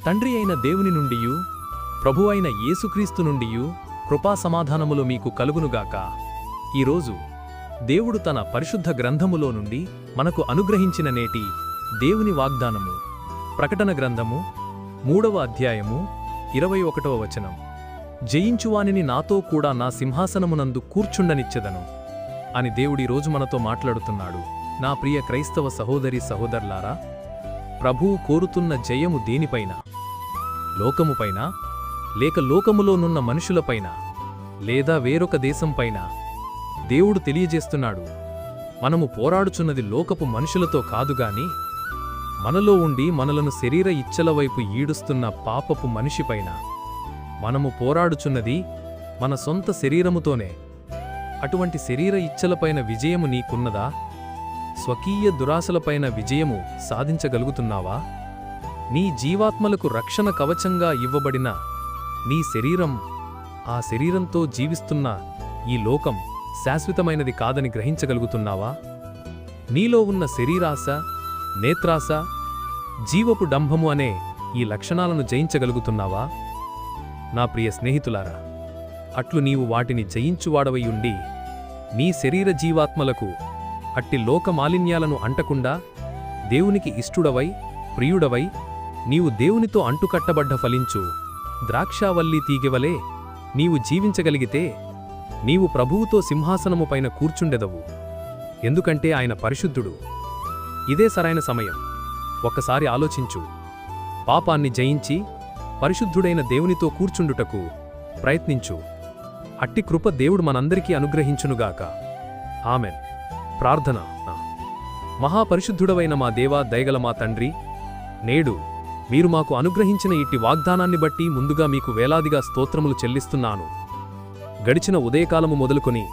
తండ్రి అయిన దేవుని నుండియు ప్రభువైన యేసుక్రీస్తు నుండియు కృపా సమాధానములు మీకు కలుగునుగాక. ఈరోజు దేవుడు తన పరిశుద్ధ గ్రంథములో నుండి మనకు అనుగ్రహించిన నేటి దేవుని వాగ్దానము ప్రకటన గ్రంథము 3వ అధ్యాయము 21వ వచనం. జయించువానిని నాతో కూడా నా సింహాసనమునందు కూర్చుండనిచ్చెదను అని దేవుడి రోజు మనతో మాట్లాడుతున్నాడు. నా ప్రియ క్రైస్తవ సహోదరి సహోదరులారా, ప్రభువు కోరుతున్న జయము దేనిపైన? లోకముపైన, లేక లోకములోనున్న మనుషులపైన, లేదా వేరొక దేశంపైన? దేవుడు తెలియజేస్తున్నాడు, మనము పోరాడుచున్నది లోకపు మనుషులతో కాదుగాని మనలో ఉండి మనలను శరీర ఇచ్చల వైపు ఈడుస్తున్న పాపపు మనిషిపైన. మనము పోరాడుచున్నది మన సొంత శరీరముతోనే. అటువంటి శరీర ఇచ్చలపైన విజయము నీకున్నదా? స్వకీయ దురాశలపైన విజయము సాధించగలుగుతున్నావా? నీ జీవాత్మలకు రక్షణ కవచంగా ఇవ్వబడిన నీ శరీరం, ఆ శరీరంతో జీవిస్తున్న ఈ లోకం శాశ్వతమైనది కాదని గ్రహించగలుగుతున్నావా? నీలో ఉన్న శరీరాశ, నేత్రాశ, జీవపు డంభము అనే ఈ లక్షణాలను జయించగలుగుతున్నావా? నా ప్రియ స్నేహితులారా, అట్లు నీవు వాటిని జయించువాడవైయుండి నీ శరీర జీవాత్మలకు అట్టి లోకమాలిన్యాలను అంటకుండా దేవునికి ఇష్టుడవై ప్రియుడవై నీవు దేవునితో అంటుకట్టబడ్డ ఫలించు ద్రాక్షావల్లీ తీగెవలే నీవు జీవించగలిగితే నీవు ప్రభువుతో సింహాసనముపైన కూర్చుండెదవు. ఎందుకంటే ఆయన పరిశుద్ధుడు. ఇదే సరైన సమయం. ఒక్కసారి ఆలోచించు. పాపాన్ని జయించి పరిశుద్ధుడైన దేవునితో కూర్చుండుటకు ప్రయత్నించు. అట్టి కృప దేవుడు మనందరికీ అనుగ్రహించునుగాక. ఆమెన్. ప్రార్థన. మహాపరిశుద్ధుడవైన మా దేవా, దయగల మా తండ్రి, నేడు మీరు మాకు అనుగ్రహించిన ఇట్టి వాగ్దానాన్ని బట్టి ముందుగా మీకు వేలాదిగా స్తోత్రములు చెల్లిస్తున్నాను. గడిచిన ఉదయకాలము మొదలుకొని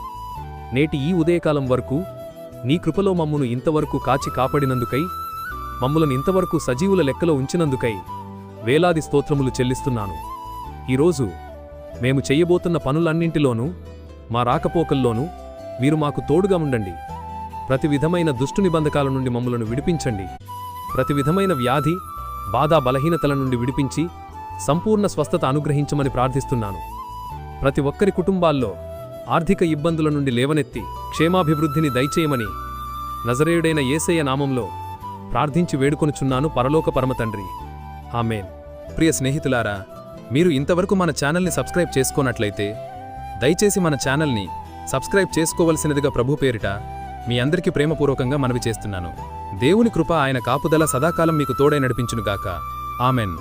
నేటి ఈ ఉదయకాలం వరకు నీ కృపలో మమ్మును ఇంతవరకు కాచి కాపాడినందుకై, మమ్ములను ఇంతవరకు సజీవుల లెక్కలో ఉంచినందుకై వేలాది స్తోత్రములు చెల్లిస్తున్నాను. ఈరోజు మేము చెయ్యబోతున్న పనులన్నింటిలోనూ, మా రాకపోకల్లోనూ మీరు మాకు తోడుగా ఉండండి. ప్రతి విధమైన దుష్టు నిబంధకాల నుండి మమ్ములను విడిపించండి. ప్రతి విధమైన వ్యాధి, బాధ, బలహీనతల నుండి విడిపించి సంపూర్ణ స్వస్థత అనుగ్రహించమని ప్రార్థిస్తున్నాను. ప్రతి ఒక్కరి కుటుంబాల్లో ఆర్థిక ఇబ్బందుల నుండి లేవనెత్తి క్షేమాభివృద్ధిని దయచేయమని నజరేయుడైన యేసయ్య నామంలో ప్రార్థించి వేడుకొనుచున్నాను, పరలోక పరమతండ్రి. ఆమేన్. ప్రియ స్నేహితులారా, మీరు ఇంతవరకు మన ఛానల్ని సబ్స్క్రైబ్ చేసుకోనట్లయితే దయచేసి మన ఛానల్ని సబ్స్క్రైబ్ చేసుకోవలసినదిగా ప్రభు పేరిట మీ అందరికీ ప్రేమపూర్వకంగా మనవి చేస్తున్నాను. దేవుని కృప, ఆయన కాపుదల సదాకాలం మీకు తోడై నడిపించునుగాక. ఆమెన్.